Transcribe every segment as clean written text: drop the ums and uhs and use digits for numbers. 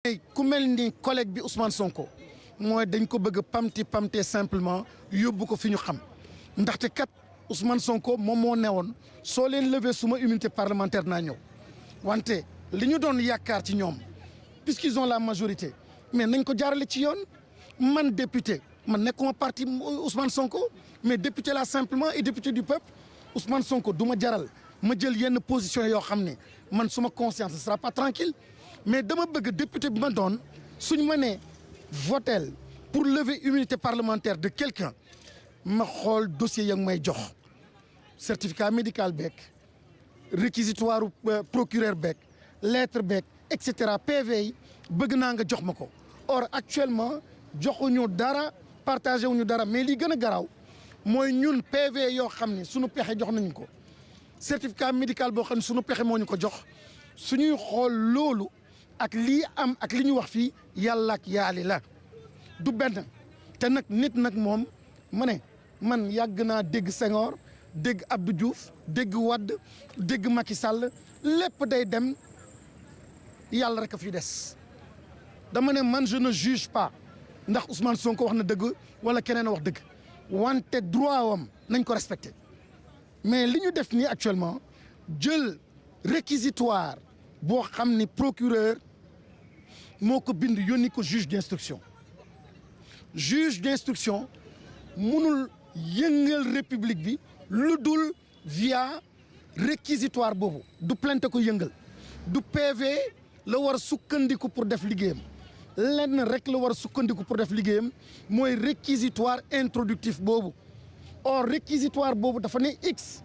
ku mel ni collègue bi Ousmane Sonko mooy dañ ko bëgg pamte simplement yóbbu ko fi ñu xam ndaxte kat Ousmane Sonko moom moo newoon soo leen lever suma immunité parlementaire naa ñëw wante li ñu doon yaakaar ci ñoom puisqu'ils ont la majorité mais nañ ko jaarale ci yoon man député man nekkuma parti Ousmane Sonko mais député la simplement et député du peuple Ousmane Sonko du ma jaral ma jël yenn position yoo xam ne man suma conscience ne sera pas tranquille mais dama bëgg député bi ma doon suñ ma nee votel pour lever immunité parlementaire de quelqu'un ma xool dossier ya ngi may jox certificat médical beeg réquisitoire procureur beeg lettre beeg et cetera PV yi bëgg naa nga jox ma ko or actuellement joxuñu dara partagé wuñu dara mais li gën a garaaw mooy ñun PV yoo xam ne suñu pexe jox nañu ko certificat médical boo xam ne suñu pexe moo ñu ko jox suñuy xool loolu ak lii am ak li ñu wax fii yàlla ak yaali la du benn te nag nit nag moom ma ne man yàgg naa dégg Senghor dégg Abdou Diouf dégg Wade dégg Macky Sall lépp day dem yàlla rek a fi des dama ne man je ne juge pas ndax Ousmane Sonko wax na dëgg wala keneen wax dëgg wante droit wam nañ ko respecté mais li ñu def nii actuellement jël réquisitoire boo xam ni procureur moo ko bind yónni ko juge d'instruction mënul yëngal république bi lu dul via réquisitoire boobu du plainte ko yëngal du PV la war a sukkandiku pour def liggéeyam lenn rek la war a sukkandiku pour def liggéeyam mooy réquisitoire introductif boobu or réquisitoire boobu dafa ne x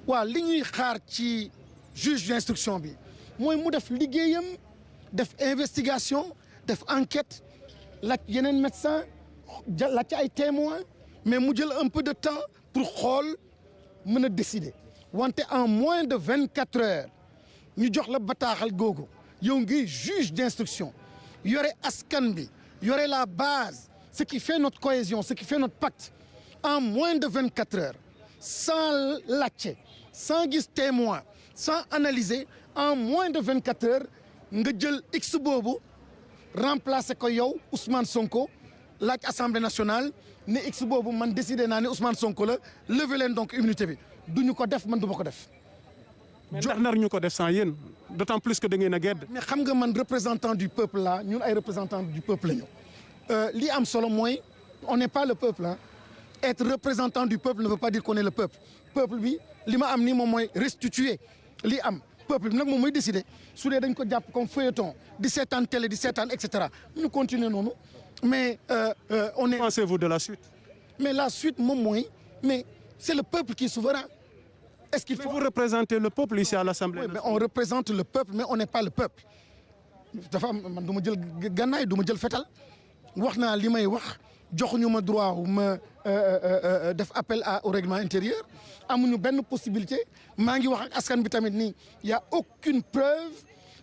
waaw li ñuy xaar ci juge d'instruction bi mooy mu def liggéeyam def investigation def enquête laaj yeneen médecin laaj ci ay témoins mais mu jël un peu de temps pour xool mën a décider wante en moins de 24 heures ñu jox la bataaxal googu yow ngi juge d'instruction yore askan bi yore la base ce qui fait notre cohésion ce qui fait notre pacte en moins de 24 heures sans laajte sans gis témoin sans analyser en moins de 24 heures nga jël x boobu remplacer ko yow Ousmane Sonko laaj assemblée nationale ne x boobu man décidé naa ne Ousmane Sonko la lever leen donc immunité bi du ñu ko def man du ma ko def. mais ndax nar ñu ko def sans yéen d'autant plus que da ngeen a gedd. mais xam nga man représentant du peuple la ñun ay représentant du peuple la ñu li am solo mooy on n'est pas le peuple hein. Être représentant du peuple ne veut pas dire qu'on est le peuple peuple bi li ma am nii moom mooy restituer li am. peuple bi nag moom mooy décider su dee dañ ko jàpp comme feuilleton di seetaan télé di seetaan et cetera ñu continuer noonu mais on est. Pensez-vous de la suite. mais la suite moom mooy mais c'est le peuple qui est souverain. Est-ce qu'il faut vous représenter le peuple ici à l'Assemblée. Oui, mais on représente le peuple mais on n'est pas le peuple dafa am man du ma jël gànnaay du ma jël fetal wax naa li may wax joxuñu ma droit ma def appel au règlement intérieur amuñu benn possibilité maa ngi wax ak askan bi tamit nii y a aucune preuve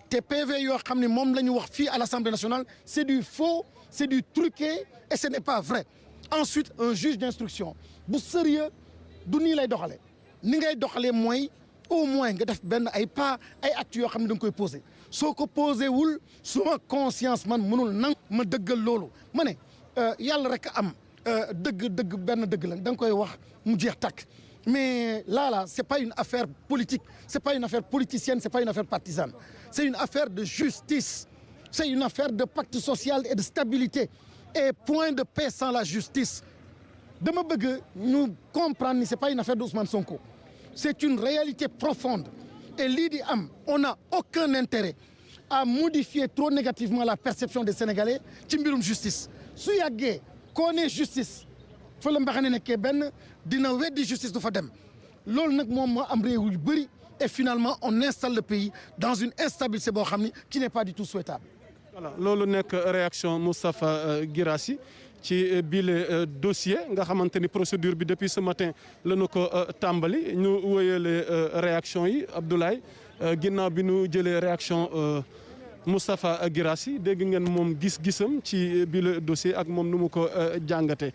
te PV yoo xam ne moom la ñu wax fii à l'Assemblée nationale c'est du faux c'est du truqué et ce n'est pas vrai ensuite un juge d'instruction bu sérieux du nii lay doxale ni ngay doxalee mooy au moins nga def benn ay pas ay actes yoo xam ne da nga koy posé soo ko posé wul suma conscience man mënul nang ma dëggal loolu ma ne yàlla rek am dëgg benn dëgg la da nga koy wax mu jeex tàkk mais là c'est pas une affaire politique c'est pas une affaire politicienne c'est pas une affaire partisane c'est une affaire de justice c'est une affaire de pacte social et de stabilité et point de paix sans la justice dama bëgg ñu comprendre ni c'est pas une affaire d'Ousmane Sonko c'est une réalité profonde et lii di am on n'a aucun intérêt à modifier trop négativement la perception des Sénégalais ci mbirum justice su yàggee koo ne justice fa la mbaxane nekkee benn dina weddi justice du fa dem loolu nag moom moo am réew yu bëri et finalement on installe le pays dans une instabilité boo xam ni qui n'est pas du tout souhaitable. Voilà loolu nekk réaction Moustapha Guirassy ci bile dossier nga xamante ni procédure bi depuis ce matin la ñu ko tàmbali ñu wëyale réaction yi Abdoulaye ginnaaw bi ñu jëlee réaction Moustapha Guirassy dégg ngeen moom gis-gisam ci bile dossier ak moom nu mu ko jàngatee.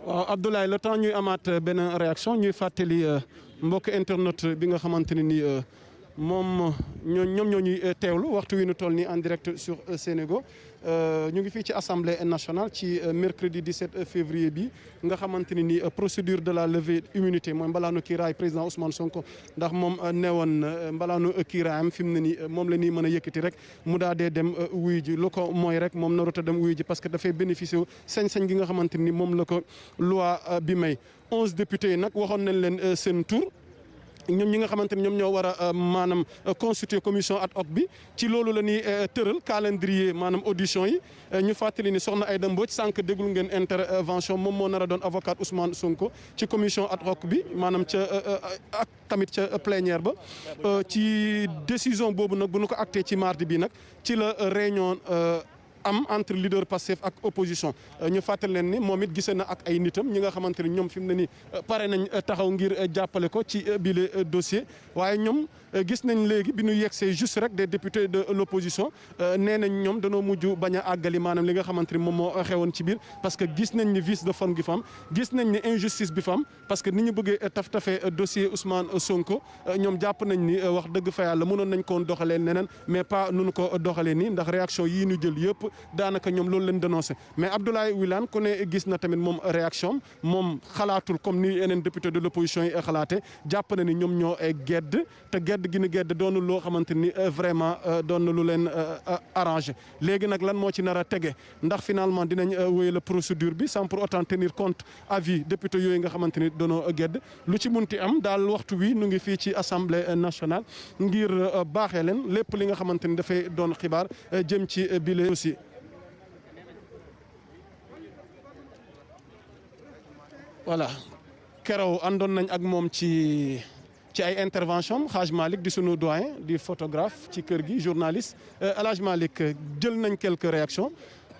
waaw Abdoulaye le temps ñuy amaat benn réaction ñuy fàttali mbokk internet bi nga xamante ne ni moom ñoom ñoo ñuy teewlu waxtu wi ñu toll nii en direct sur Sénégo ñu ngi fii ci assemblée nationale ci mercredi 17 février bi nga xamante ne ni procédure de la levée immunité mooy mbalaanu kiiraay président Ousmane Sonko ndax moom neewoon mbalaanu kiiraayam fi mu ne nii moom la ñuy mën a yëkkati rek mu daa dee dem wuyu ji lu ko mooy rek moom narut a dem wuyu ji parce que dafay bénéficier wu sañ-sañ gi nga xamante ni moom la ko loi bi may 11 députés yi nag waxoon nañ leen seen tour ñoom ñi nga xamante ni ñoom ñoo war a maanaam constituer commission ad hoc bi ci loolu la ñuy tëral calendrier maanaam audition yi ñu fàttali ni soxna Aïda Mbodj sànq déglu ngeen intervention moom moo nar a doon avocat Ousmane Sonko ci commission ad hoc bi maanaam ca ak tamit ca plénière ba ci décision boobu nag bu nu ko acté ci mardi bi nag ci la réunion am entre leader Pastef ak opposition ñu fàttali leen ni moom it gisee na ak ay nitam ñi nga xamante ni ñoom fi mu ne nii pare nañ taxaw ngir jàppale ko ci bile dossier waaye ñoom gis nañ léegi bi ñu yegsee juste rek des députés de l'opposition nee nañ ñoom danoo mujj bañ a àggali maanaam li nga xamante ni moom moo xewoon ci biir parce que gis nañ ni vice de forme gi fa am gis nañ ni injustice bi fa am parce que ni ñu bëggee taf-tafe dossier Ousmane Sonko ñoom jàpp nañ ni wax dëgg fa yàlla mënoon nañ koon doxalee neneen mais pas nu ñu ko doxalee nii ndax réaction yii ñu jël yëpp daanaka ñoom loolu leen dénoncé mais Abdoulaye Wilane ku ne gis na tamit moom réaction moom xalaatul comme ni yeneen député de l'opposition yi xalaate jàpp na ni ñoom ñoo gedd te gedd gi ni gedd doonu loo xamante ni vraiment doon na lu leen arrangé léegi nag lan moo ci nar a tege ndax finalement dinañ wéy la procédure bi sans pour autant tenir compte avis député yooyu nga xamante ni doonoo gedd lu ci munti am daal waxtu wi nu ngi fii ci assemblée nationale ngir baaxee leen lépp li nga xamante ni dafay doon xibaar jëm ci bile aussi. voilà keroog àndoon nañ ak moom ci ay intervention Hadj Malick di sunu doyen di photographe ci kër gi journaliste El Hadj Malick jël nañ quelques réactions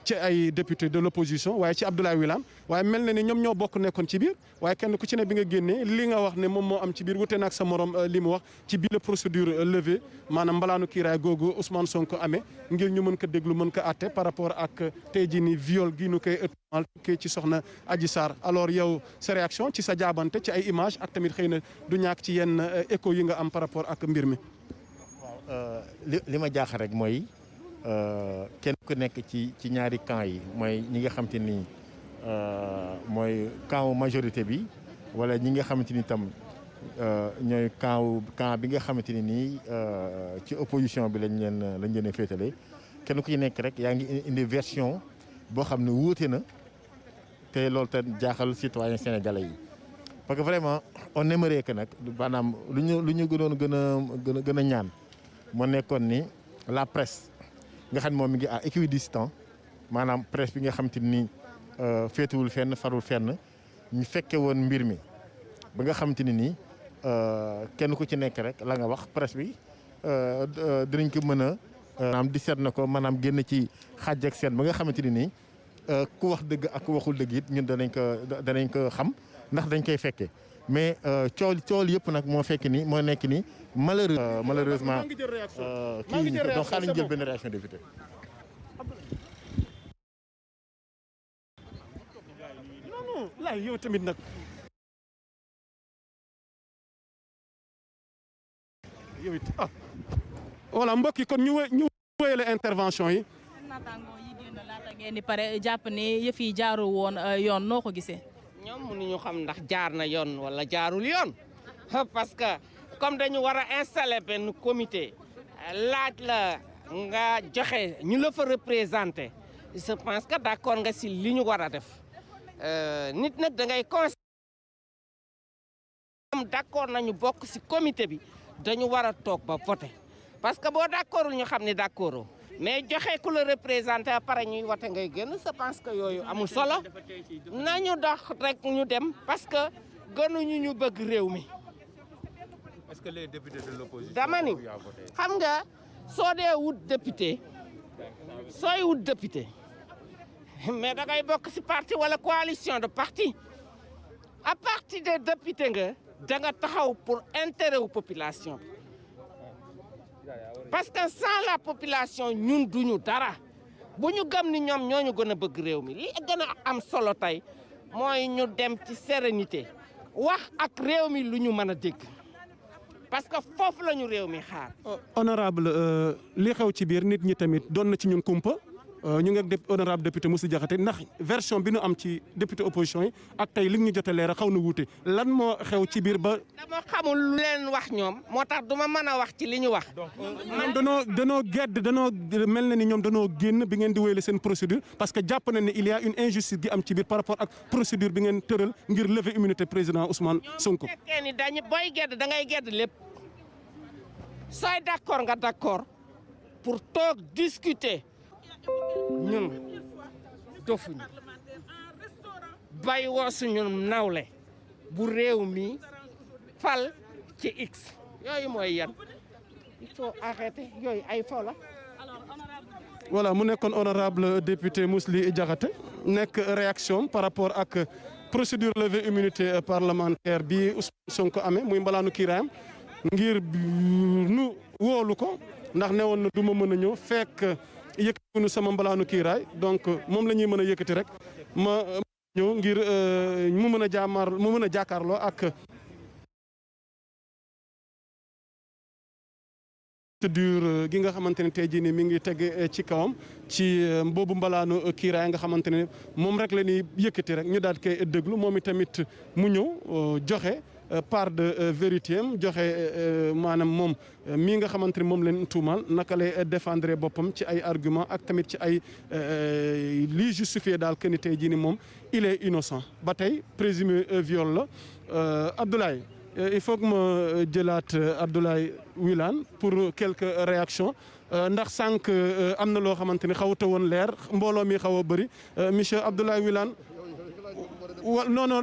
ci ay députés de l'opposition waaye ci Abdoulaye Wilane waaye mel na ni ñoom ñoo bokk nekkoon ci biir waaye kenn ku ci ne bi nga génnee li nga wax ne moom moo am ci biir wute na ak sa morom li mu wax ci biir la procédure levée maanaam mbalaanu kiiraay googu Ousmane Sonko amee ngir ñu mën ko déglu mën ko àtte par rapport ak tey jii ni viol gi nu koy ëttal ci soxna Adji Sarr alors yow sa réaction ci sa jaabante ci ay image ak tamit xëy na du ñàkk ci yenn écho yi nga am par rapport ak mbir mi. waaw li ma jaaxal rek mooy. kenn ku nekk ci ñaari camp yi mooy ñi nga xamante ni mooy camp majorité bi wala ñi nga xamante ni tam ñooy camp bi nga xamante ni nii ci opposition bi lañ leen féetale kenn ku ci nekk rek yaa ngi indi version boo xam ne wuute na te loolu te jaaxal citoyen sénégalais yi parce que vraiment on aimerait que nag maanaam lu ñu gënoon gën a ñaan moo nekkoon ni la presse. nga xam ne moom mi ngi à équidistant maanaam presse bi nga xam te ni féetuwul fenn farul fenn ñu fekke woon mbir mi ba nga xam te ni nii kenn ku ci nekk rek la nga wax presse bi dinañ ko mën a maanaam di seet na ko maanaam génn ci xàjj ak seen ba nga xamante ni nii ku wax dëgg ak ku waxul dëgg it ñun danañ ko xam ndax dañ koy fekke mais cool yëpp nag moo fekk ni moo nekk ni malheureusement kii donc xaaral ñu jël benn réaction député. non laay yow tamit nag. yow it voilà mbokk yi kon ñu wéyale intervention yi. naataangoo yi génn laata ngeen di pare jàpp ne yëf yi jaarul woon yoon noo ko gisee. ñoom mënuñu xam ndax jaar na yoon wala jaarul yoon parce que comme dañu war a installer benn comité laaj la nga joxe ñu la fa représenté je pense que d'accord nga si li ñu war a def nit nag da ngay conseiller d'accord nañu bokk si comité bi dañu war a toog ba voter parce que boo d'accordul ñu xam ne d'accordoo mais joxe ku la représenté après ñuy wote ngay génn je pense que yooyu amul solo nañu dox rek ñu dem parce que gënuñu ñu bëgg réew mi. Est-ce que les députés de l'opposition dama ni xam nga soo dee wut député sooy wut député mais da ngay bokk ci parti wala coalition de parti à partir des députés nga da nga taxaw pour intérêt wu population parce que sans la population ñun duñu dara bu ñu gëm ni ñoom ñoo ñu gën a bëgg réew mi li gën a am solo tey mooy ñu dem ci sérénité wax ak réew mi lu ñu mën a dégg parce que foofu la ñu réew mi xaar. honorable li xew ci biir nit ñi tamit doon na ci ñun kumpa ñu ngi ak honorable député Moussa Diakhaté ndax version bi ñu am ci député opposition yi ak tey li ñu jot a leer xaw na wuute lan moo xew ci biir ba. dama xamul lu leen wax ñoom moo tax du ma mën a wax ci li ñu wax. ñoom danoo gedd danoo mel na ni ñoom danoo génn bi ngeen di wéyale seen procédure parce que jàpp na ne il y a une injustice gi am ci biir par rapport ak procédure bi ngeen tëral ngir lever immunité président Ousmane Sonko. ñoom bu fekkee ni dañu booy gedd da ngay gedd lépp sooy d'accord nga d'accord pour toog discuter. ñun dofuñu bay woo suñu nawle bu réew mi fal ci X yooyu mooy yan il faut arrêter yooyu ay fo la. voilà mu nekkoon honorable député Mously Diakhaté nekk réaction par rapport ak procédure levée immunité parlementaire bi Ousmane Sonko amee muy mbalaanu kiiraayam ngir nu woolu ko ndax newoon na du ma mën a ñëw fekk. yëkkati sama mbalaanu kiiraay donc moom la ñuy mën a yëkkati rek ma ñëw ngir mu mën a jàkkaarloo ak procédure gi nga xamante ne tey jii nii mi ngi teg ci kawam ci boobu mbalaanu kiiraay nga xamante ne moom rek la ñuy yëkkati rek ñu daal koy déglu moom itamit mu ñëw joxe part de vérité am joxe maanaam moom mii nga xamante ni moom leen tuumaal naka lay défendre boppam ci ay argument ak tamit ci ay lii justifié daal que ni tey jii ni moom il est innocent ba tey présumé viol la Abdoulaye il faut que ma jëlaat Abdoulaye Wilane pour quelques réactions ndax sànq am na loo xamante ni xaw ta woon leer mbooloo mi xaw a bëri monsieur Abdoulaye Wilane non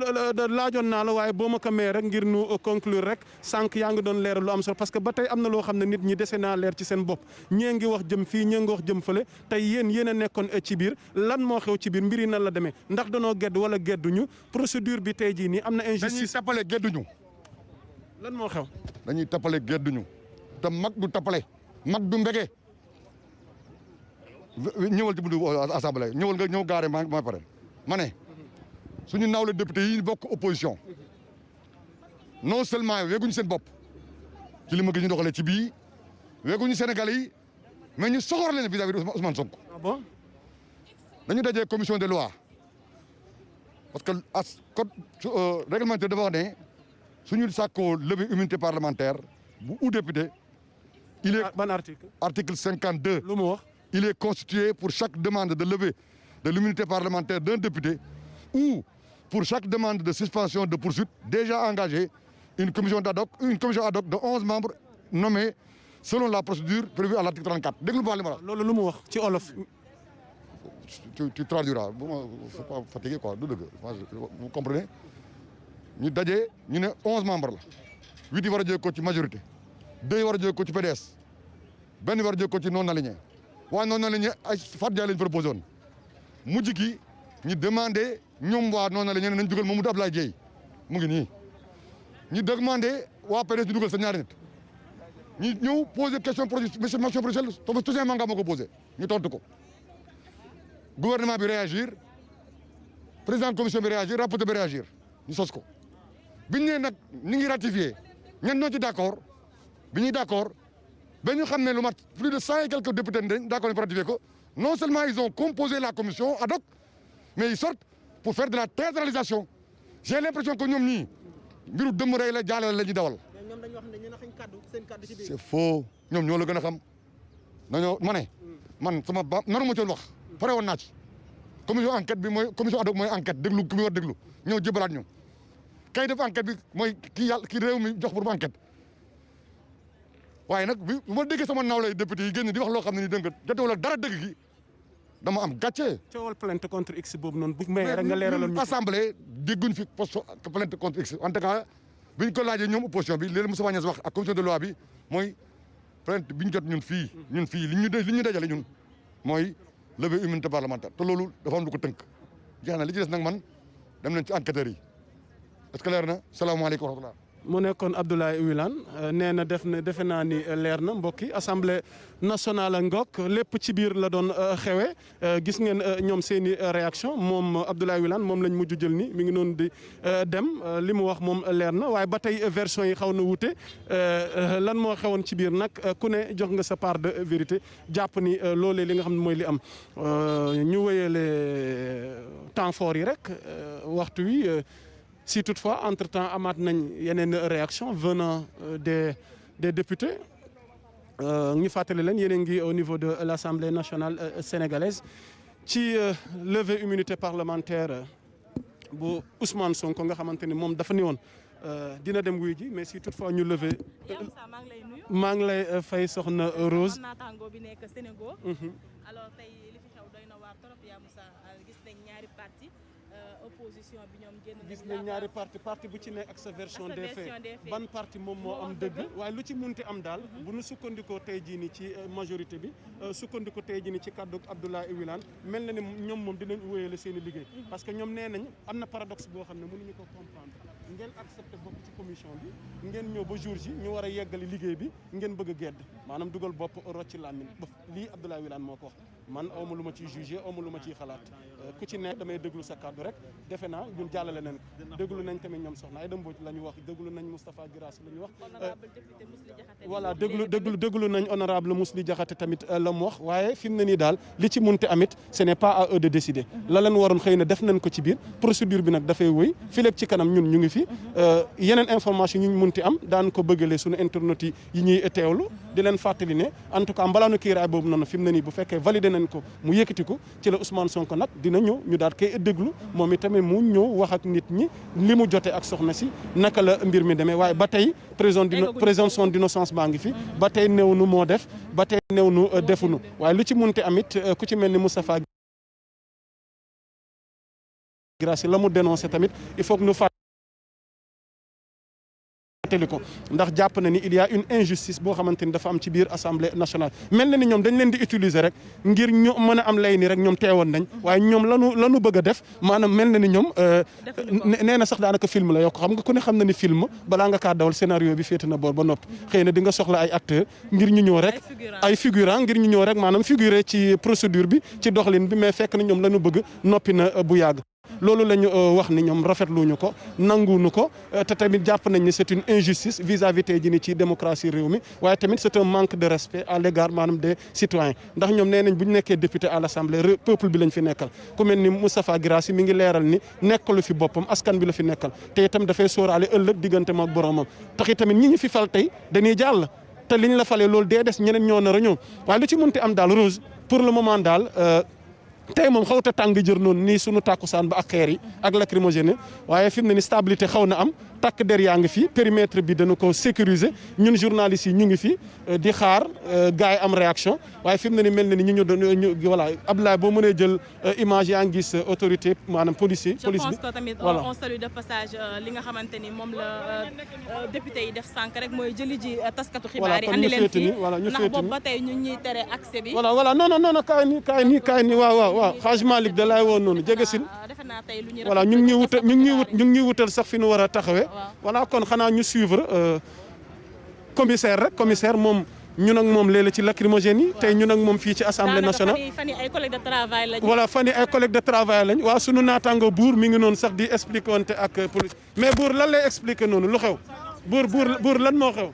laajoon naa la waaye boo ma ko mee rek ngir nu conclure rek sànq yaa ngi doon leer lu am solo parce que ba tey am na loo xam ne nit ñi dese naa leer ci seen bopp ñee ngi wax jëm fii ñee ngi wax jëm fële tey yéen a nekkoon ci biir lan moo xew ci biir mbir yi nan la demee ndax danoo gedd wala gedduñu procédure bi tey jii nii am na injustice. dañuy tappale gedduñu. lan moo xew. dañuy tappale gedduñu te mag du tappale mag du mbege ñëwal ci buntu assemblée ñëwal nga ñëw gaare ma pare ma ne. suñu nawle député yi bokk opposition non seulement weeguñu seen bopp ci li ma gis ñu doxalee ci bii weeguñu Sénégalais yi mais ñu soxor leen vis-à-vis de Ousmane Sonko. Ah bon? dañu dajee commission des lois parce que code réglementaire dafa wax ne suñu sàkkoo lever immunité parlementaire bu ou député il est ban article. article 52. lu mu wax. il est constitué pour chaque demande de levée de l'immunité parlementaire d'un député ou pour chaque demande de suspension de poursuite déjà engagée, une commission ad hoc de 11 membres nommés selon la procédure prévue à l'article 34. déglu baax li ma la. loolu lu mu wax ci olof. tu traduiras bu ma faut pas fatiguer quoi du dëgg vous comprenez ñu daje ñu ne 11 membres la 8 yi war a jóge ko ci majorité 2 yi war a jóge ko ci PDS benn war a jóge ko ci non aligné waaye non aligné ay Fatou Ndiaye lañ proposé woon mujj gi ñu demandé ñoom waa noonu la ñu ne nañ dugal Mamadou Abdoulaye Dièye mu ngi nii ñu demandé waa PDS ñu dugal sa ñaari nit ñu ñëw posé question motion présidentielle Toussaint Manga moo ko posé ñu tontu ko gouvernement bi réagir président commission bi réagir rapporteur bi réagir ñu sos ko biñ ne nag ñu ngi ratifié ñen ñoo ci d' accord bi ñuy d' accord ba ñu xam ne lu mat plus de 100 et quelques députés dañ d' accord ñu ratifié ko non seulement ils ont composé la commission ad hoc mais ils sortent pour faire de la théâtralisation j'ai l'impression que ñoom ñii mbiru dëmm rey la jaale la ñuy dawal. c'est faux ñoom ñoo la gën a xam nañoo ma ne man sama ba nanu ma ci wax pare woon naa ci commission enquête bi mooy commission ad hoc mooy enquête déglu ki muy war déglu ñëw jébalaat ñu kay def enquête bi mooy ki yàlla ki réew mi jox pour mu enquête waaye nag bi ma déggee sama nawlay député yi génn di wax loo xam ne ni dégg nga jotewul ak dara dëgg gi dama am gàcce. coowal plainte contre X boobu noonu bu may rek nga leeraloon ñu. assemblée dégguñ fi poste plainte contre X en tout cas bi ñu ko laajee ñoom opposition bi léegi Moustapha Niasse wax ak commission de loi bi mooy plainte bi ñu jot ñun fii li ñu dajale ñun mooy lever immunité parlementaire te loolu dafa am lu ko tënk jeex na li ci des nag man dem nañ ci enquêteurs yi est-ce que leer na salaamaaleykum wa rahmatulah mu nekkoon Abdoulaye Wilane nee na defe naa ni leer na mbokk yi assemblée nationale ngok lépp ci biir la doon xewe gis ngeen ñoom seen i réaction moom Abdoulaye Wilane moom lañ mujj jël ni mi ngi noonu di dem li mu wax moom leer na waaye ba tey version yi xaw na wute lan moo xewoon ci biir nag ku ne jox nga sa part de vérité jàpp ni loolee li nga xam ne mooy li am ñu wéyale temps fort yi rek waxtu wi si toutefois entre-temps amaat nañ yeneen réaction venant des députés ñu fàttali leen yéen a ngi au niveau de l'Assemblée nationale sénégalaise ci levée immunité parlementaire bu Ousmane Sonko nga xamante ni moom dafa ni woon dina dem wuy ji mais si toutefois ñu lever maa ngi lay fay soxna Rose. naataango bi nekk Sénégal. alors tey li fi xew doy na waar trop yaa Moussa gis nañ ñaari parti opposition bi ñoom génn nañ. gis nañ ñaari parti bu ci nekk ak sa version des faits ban parti moom moo am dëgg waaye lu ci munti am daal bu nu sukkandikoo tey jii ni ci majorité bi sukkandiku tey jii ni ci kàddu Abdoulaye Wilane mel na ni ñoom moom dinañ wéyale seen i liggéey parce que ñoom nee nañ am na paradoxe boo xam ne mënuñu ko comprendre ngeen accepté bokk ci commission bi ngeen ñëw ba jour ji ñu war a yeggali liggéey bi ngeen bëgg a gedd maanaam dugal bopp rocci làmmiñ lii Abdoulaye Wilane moo ko wax man awma lu ma ciy jugé awma lu ma ciy xalaat ku ci nekk damay déglu sa kàddu rek defe naa ñun jàllale nañ ko déglu nañ tamit ñoom soxna Aïda Mbodj la ñu wax déglu nañ Moustapha Guirassy la ñu wax voilà déglu nañ honorable Mously Diakhaté tamit la mu wax waaye fi mu ne nii daal li ci munte amit ce n'est pas à eux de décider la leen waroon xëy na def nañ ko ci biir procédure bi nag dafay wëy fileeg ci kanam ñun ñu ngi fi yeneen information ñu munti am daan ko bëggalee suñu internautes yi ñuy teewlu di leen fàttali ne en tout cas mbalaanu kiiraay boobu noonu fi mu ne nii bu fekkee validé nañ ko mu yëkkati ko ci la Ousmane Sonko nag dina ñëw ñu daal koy déglu moom itamit mu ñëw wax ak nit ñi li mu jote ak soxna si naka la mbir mi demee waaye ba tey présomption d'innocence baa ngi fi ba tey néew nu moo def ba tey néew nu defunu waaye lu ci munti amit ku ci mel ni Moustapha Guirassy la mu dénoncé tamit il faut que ñu ko ndax jàpp na ni il y a une injustice boo xamante ni dafa am ci biir assemblée nationale mel na ni ñoom dañ leen di utiliser rek ngir ñu mën a am lay ni rek ñoom teewoon nañ waaye ñoom lanu bëgg a def maanaam mel na ni ñoom nee na sax daanaka film la yokk xam nga ku ne xam na ni film balaa nga kaa dawal scénario bi féete na boor ba noppi xëy na di nga soxla ay acteurs ngir ñu ñëw rek ay figurant ngir ñu ñëw rek maanaam figurer ci procédure bi ci doxalin bi mais fekk na ñoom lañu bëgg noppi na bu yàgg loolu la ñu wax ni ñoom rafetluñu ko nanguñu ko te tamit jàpp nañ ni c'est une injustice vis-à-vis tey jii ni ci démocratie réew mi waaye tamit c'est un manque de respect à l'égard maanaam des citoyens ndax ñoom nee nañ bu ñu nekkee député à l'Assemblée peuple bi lañ fi nekkal ku mel ni Moustapha Guirassy mi ngi leeral ni nekkalu fi boppam askan bi la fi nekkal te itam dafay sóoraale ëllëg digganteem ak boromam tax tamit ñi ñu fi fal tey dañuy jàll te liñ la falee loolu dee des ñeneen ñoo nar a ñëw waaye lu ci mënti am daal Rose pour le moment daal tey moom xaw ta tàng jër noonu nii sunu tàkkusaan ba ak xeer yi ak lacrymogène waaye fi mu ne ni stabilité xaw na am takk der yaa ngi fi périmètre bi dana ko sécuriser ñun journalistes yi ñu ngi fi di xaar gars yi am réaction waaye fi mu ne ni mel na ni ñu voilà Abdoulaye boo mënee jël image yaa ngi gis autorité maanaam police bi. je pense que tamit on salue de passage li nga xamante ni moom la député yi def sànq rek mooy jëli ji taskatu xibaar yi andi leen fii ndax boobu ba tey ñu ñuy tere accès bi. voilà non kaay nii waaw Hadj Malick da laay woon noonu jege sil voilà ñu ngi ñuy wutal sax fi nu war a taxawee voilà kon xanaa ñu suivre commissaire moom ñun ak moom léeg-léeg ci lacrymogène yi tey ñun ak moom fii ci assemblée nationale fan yi ay collègues de travail lañ voilà fan yi ay collègues de travail lañ waaw sunu naataango buur mi ngi noonu sax di expliquer wante ak police mais buur lan lay expliquer noonu lu xew buur lan moo xew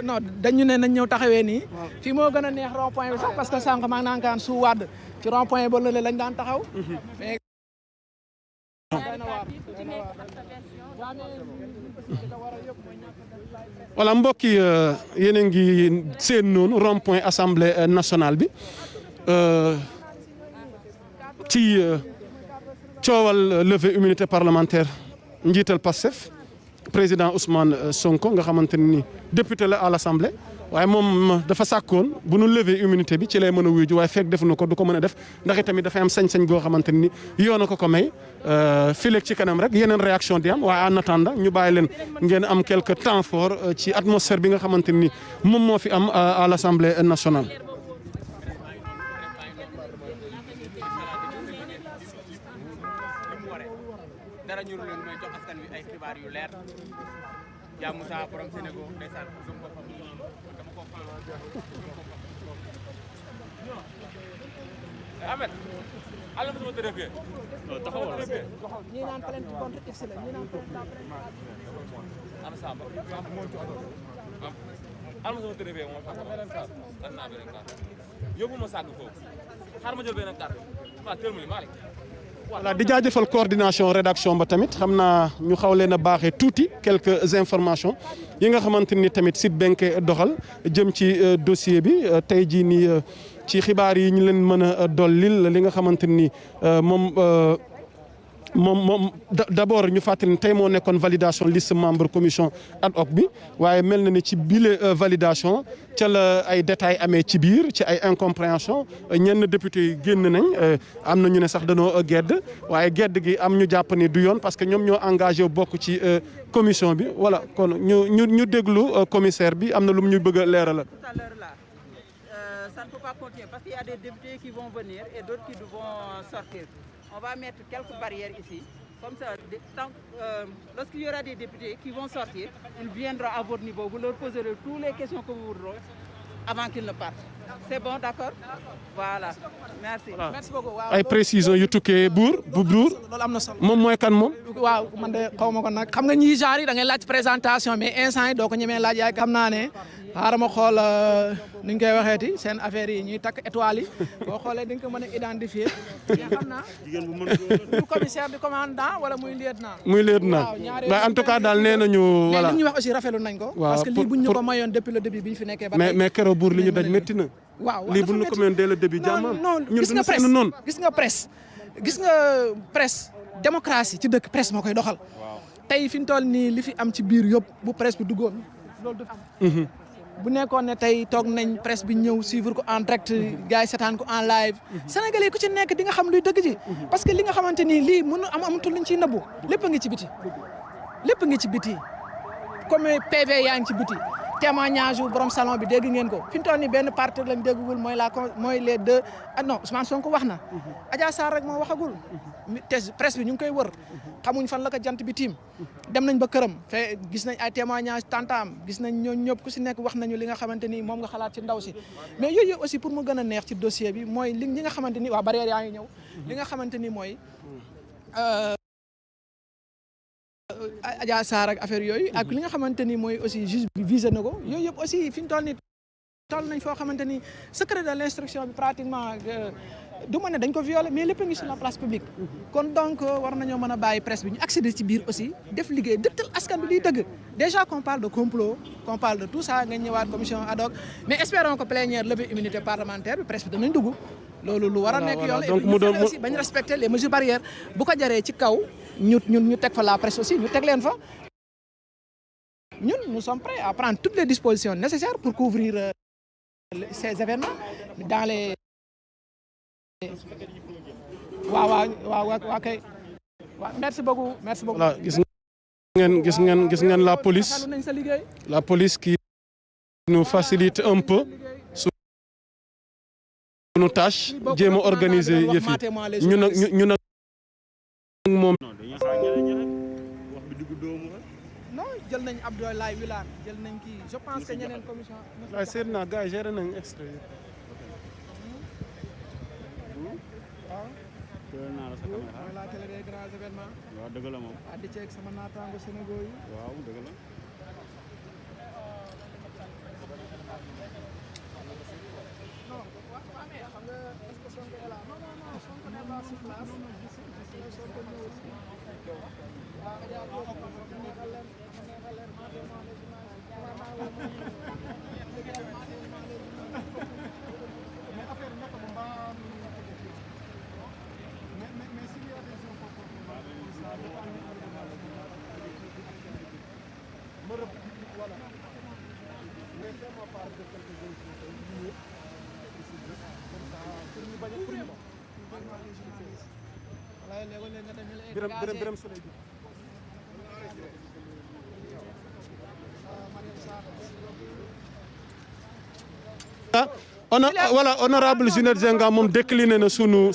non dañu ne nañ ñëw taxawee nii fii moo gën a neex rond point bi sax parce que sànq maa ngi naan kaan su wàdd ci rond point ba lële lañ daan taxaw mais voilà mbokk yi yéen a ngi seen noonu rond point assemblée nationale bi ci coowal levée immunité parlementaire njiital Pastef président Ousmane Sonko nga xamante ni député la à l'Assemblée waaye moom dafa sàkkoon bu nu lever immunité bi ci lay mën a wuyu ji waaye fekk defuñu ko du ko mën a def ndax itamit dafay am sañ-sañ goo xamante ni yoon ko may fileeg ci kanam rek yeneen réaction di am waaye en attendant ñu bàyyi leen ngeen am quelque temps fort ci atmosphère bi nga xamante ni moom moo fi am à l'Assemblée nationale. dara ñu leen may jox askan wi ay xibaar yu leer yaa Moussa borom Sénégal ndeysaan dama ko Ahmed ala ma sama tërëfee taxawal ñi naan plainte contre X la ñi naan plainte ana Samba ala ma sama tërëfee moom an naa beneen carte yóbbu ma sàgg foofu xaar ma jël beneen carte waaw teel ma li Malick voilà di jaajëfal coordination rédaction ba tamit xam naa ñu xaw leen a baaxee tuuti quelques informations yi nga xamante ni tamit site benk doxal jëm ci dossier bi tey jii nii ci xibaar yi ñu leen mën a dollil li nga xamante ni moom d'abord ñu fàttali ne tey moo nekkoon validation liste membre commission ad hoc bi waaye mel na ni ci bile validation ca la ay détails amee ci biir ci ay incompréhension ñenn député yi génn nañ am na ñu ne sax danoo gedd waaye gedd gi am ñu jàpp ni du yoon parce que ñoom ñoo engagé bokk ci commission bi voilà kon ñu déglu commissaire bi am na lu mu ñu bëgg a leeral. Ça ne peut pas continuer parce qu'il y a des députés qui vont venir et d'autres qui vont sortir. On va mettre quelques barrières ici. Comme ça, lorsqu'il y aura des députés qui vont sortir, ils viendront à votre niveau. Vous leur poserez toutes les questions que vous voudrez avant qu'ils ne partent. C'est bon, d'accord? Voilà. Merci. Voilà. merci beaucoup ay précisions yu tukkee buur loolu am na solo moom mooy kan moom. waaw man de xaw ma ko nag xam nga ñii genre yi da ngay laaj présentation mais instant yi doo ko ñemee laaj yaay xam naa ne xaaral ma xool ni ñu koy waxeeti seen affaire yi ñuy takk étoile yi boo xoolee di nga ko mën a identifier mais xam naa du commissaire du commandant wala muy lieutenant. muy lieutenant waaye en tout cas daal nee nañu. voilà mais li ñuy wax aussi rafetlu nañ ko. parce que lii buñ ñu ko mayoon depuis le début bi ñu fi nekkee. ba tey mais keroog buur li ñu daj métti na. waaw lii buñ ñu ko mayoon dès le début jàmm non gis nga presse gis nga presse démocratie ci dëkk presse moo koy doxal. tey fi ñu toll nii li fi am ci biir yëpp bu presse bi duggoon loolu du am. bu nekkoon ne tey toog nañ presse bi ñëw suivre ko en direct gars yi seetaan ko en live sénégalais ku ci nekk di nga xam luy dëgg ji parce que li nga xamante ni lii mënu amatul luñ ciy nëbbu lépp a ngi ci biti lépp a ngi ci biti comme PV yaa ngi ci biti témoignage yu borom salon bi dégg ngeen ko fi ñu toll nii benn parti lañ déggugul mooy les deux non Ousmane Sonko wax na Adja Sarr rek moo waxagul te presse bi ñu ngi koy wër xamuñ fan la ko jant bi tiim dem nañ ba këram fe gis nañ ay témoignage tantaam gis nañ ñooñu ñëpp ku si nekk wax nañu li nga xamante ni moom nga xalaat ci ndaw si mais yooyu aussi pour mu gën a neex ci dossier bi mooy li nga xamante ni waa barrière yaa ngi ñëw li nga xamante ni mooy Adja Sarr ak affaire yooyu ak li nga xamante ni mooy aussi juge bi visé na ko yooyu yëpp aussi fi ñu toll nii toll nañ foo xamante ni secret de l'instruction bi pratiquement du ma ne dañ ko violé mais lépp a ngi sur la place publique kon donc war nañoo mën a bàyyi presse bi ñu accéder ci biir aussi def liggéey dëgtal askan bi liy dëgg déjà qu'on parle de complot qu'on parle de tout ça nga ñëwaat commission ad hoc mais espérons que plénière levée immunité parlementaire bi presse bi danañ dugg loolu lu war a nekk yoon et puis aussi bañ respecter les mesures barrières bu ko jaree ci kaw ñu teg fa la presse aussi ñu teg leen fa ñun nous sommes prêts à prendre toutes les dispositions nécessaires pour couvrir ces événements dans les waaw kay waaw merci beaucoup. voilà gis ngeen la police qui nous facilite un peu sunu tâche jéem a organiser yëf yi ñu nag moom. non jël nañ Abdoulaye Wilane jël nañ kii je pense que ñeneen commission. waaye seet naa gars yi géré nañ extrait. mooy la télé des grands événements. waaw dëgg la moom. addi ceeg sama naataango Sénégal yi. waaw dëgg la. non waaw mais xam nga est-ce que Sonko est là non Sonko n'est pas sur place. Sonko ñëw aussi. waaw Adja neexal leen mais affaire naka mu mbaa mais s'il y a des gens voilà mais fais-moi part de quelques instructions comme ça pour ñu bañ a pour ñu voilà léeg-léeg nga dem Birame Souleye voilà honorable Junet Zenga moom décliné na sunu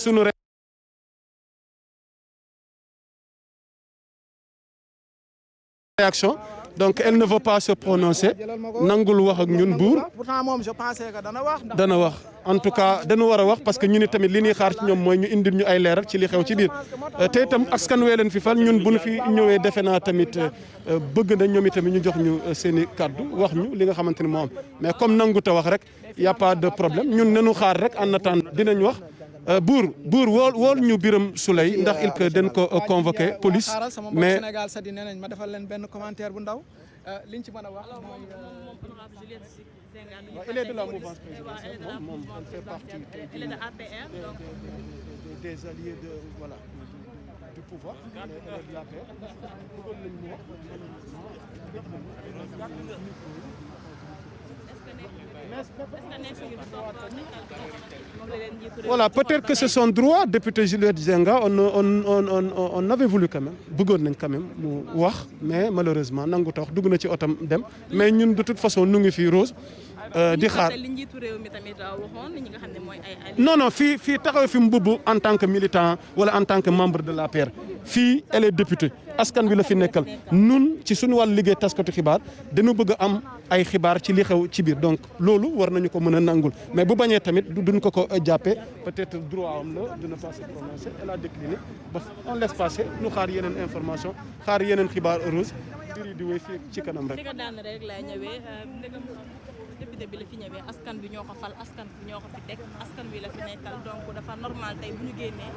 réaction donc elle ne veut pas se prononcer nangul wax ak ñun buur. pourtant moom je pensais que dana wax. dana wax en tout cas dañu war a wax parce que ñu ni tamit li ñuy xaar ci ñoom mooy ñu indil ñu ay leeral ci li xew ci biir te itam askan wee leen fi fal ñun bu ñu fi ñëwee defe naa tamit bëgg na ñoom itamit ñu jox ñu seen i kàddu wax ñu li nga xamante ni moo am mais comme nangu ta wax rek y a pas de problème ñun nañu xaar rek en attendant dinañ wax. buur wool ñu Birame Souleye ndax il que dañ ko convoqué police mais Sénégal sa di nee nañ ma defal leen benn commentaire bu ndaw liñ ci mën a wax il est de la mouvance présidentielle moom il fait partie elle est de APR des alliés de voilà du pouvoir elle est de l'APR voilà peut-être que c'est son droit député Juliette Zenga on avait voulu quand même bëggoon nañ quand même mu wax mais malheureusement nangu ta wax dugg na ci otam dem mais ñun de toute façon nu ngi fii Rose di xaar non fii taxaw fi mu bubb en tant que militant wala en tant que membre de l'APR fii elle est députée askan wi la fi nekkal nun ci suñu wàllu liggéey taskatu xibaar dañu bëgg a am ay xibaar ci li xew ci biir donc loolu war nañu ko mën a nangul mais bu bañee tamit duñ ko jàppee peut-être droit am la de ne pas se prononcer elle a décliné ba on laisse passer ñu xaar yeneen information xaar yeneen xibaar Rose mbir yi di wéy fii ci kanam rek. député bi la fi ñëwee askan bi ñoo ko fal askan bi ñoo ko fi teg askan wi la fi nekkal donc dafa normal tey bu ñu génnee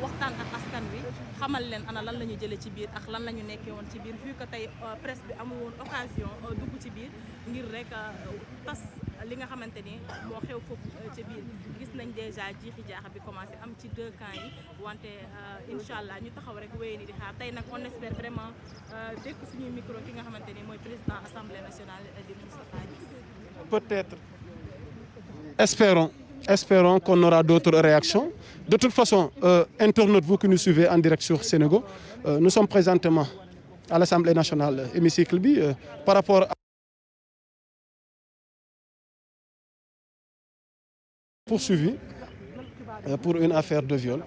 waxtaan ak askan wi xamal leen ana lan la ñu jëlee ci biir ak lan la ñu nekkee woon ci biir vu que tey presse bi amul woon occasion dugg ci biir ngir rek tas li nga xamante ni moo xew foofu ci biir gis nañ déjà jiixi jaaxa bi commencé am ci deux camps yi wante incha allah ñu taxaw rek wéyee ni di xaar tey nag on espère vraiment dégg suñuy micro ki nga xamante ni mooy président assemblée nationale di Moustapha Niasse. Peut-être. Espérons qu'on aura d'autres réactions. De toute façon, internautes, vous qui nous suivez en direct sur Sénégo, nous sommes présentement à l'Assemblée nationale, hémicycle bi, par rapport à poursuivi pour une affaire de viol.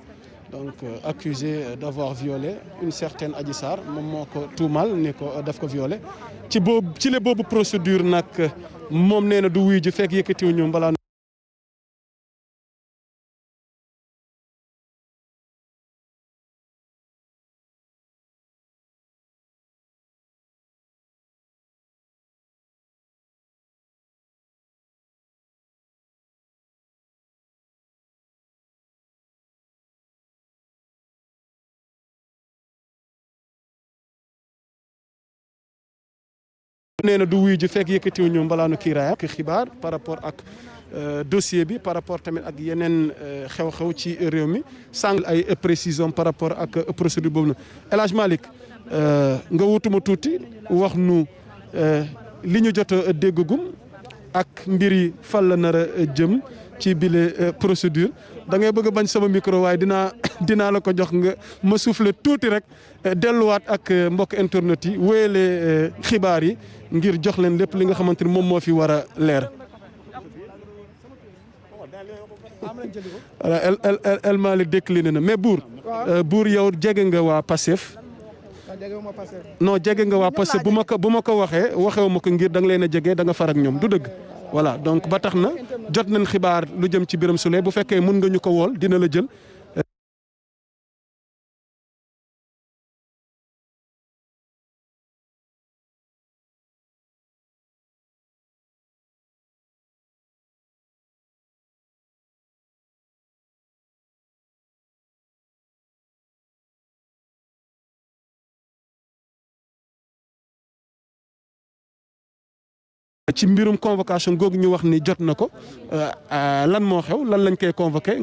Donc accusé d'avoir violé une certaine Adji Sarr moom moo ko tuumal ni ko daf ko violé ci la boobu procédure nag moom nee na du wuy ji fekk yëkkatiwuñu balaa nee na du wuy ji fekk yëkkatiwuñu mbalaanu kiiraayam ak xibaar par rapport ak dossier bi par rapport tamit ak yeneen xew-xew ci réew mi sàng ay précision par rapport ak procédure boobu na El Hadj Malick nga wutuma tuuti wax nu li ñu jot a déggagum ak mbir yi fan la nar a jëm ci bile procédure da ngay bëgg a bañ sama micro waaye dinaa la ko jox nga ma souffler tuuti rek delluwaat ak mbokk internet yi wéyale xibaar yi ngir jox leen lépp li nga xamante ni moom moo fi war a leer. voilà El Malick décliné na mais buur yow jege nga waa Pastef. non jege nga waa Pastef bu ma ko waxewu ma ko ngir da nga leen a jege da nga far ak ñoom du dëgg. voilà donc ba tax na jot nañ xibaar lu jëm ci Birame Souleye bu fekkee mun nga ñu ko wool dina la jël. ci mbirum convocation googu ñu wax ni jot na ko lan moo xew lan lañ koy convoqué.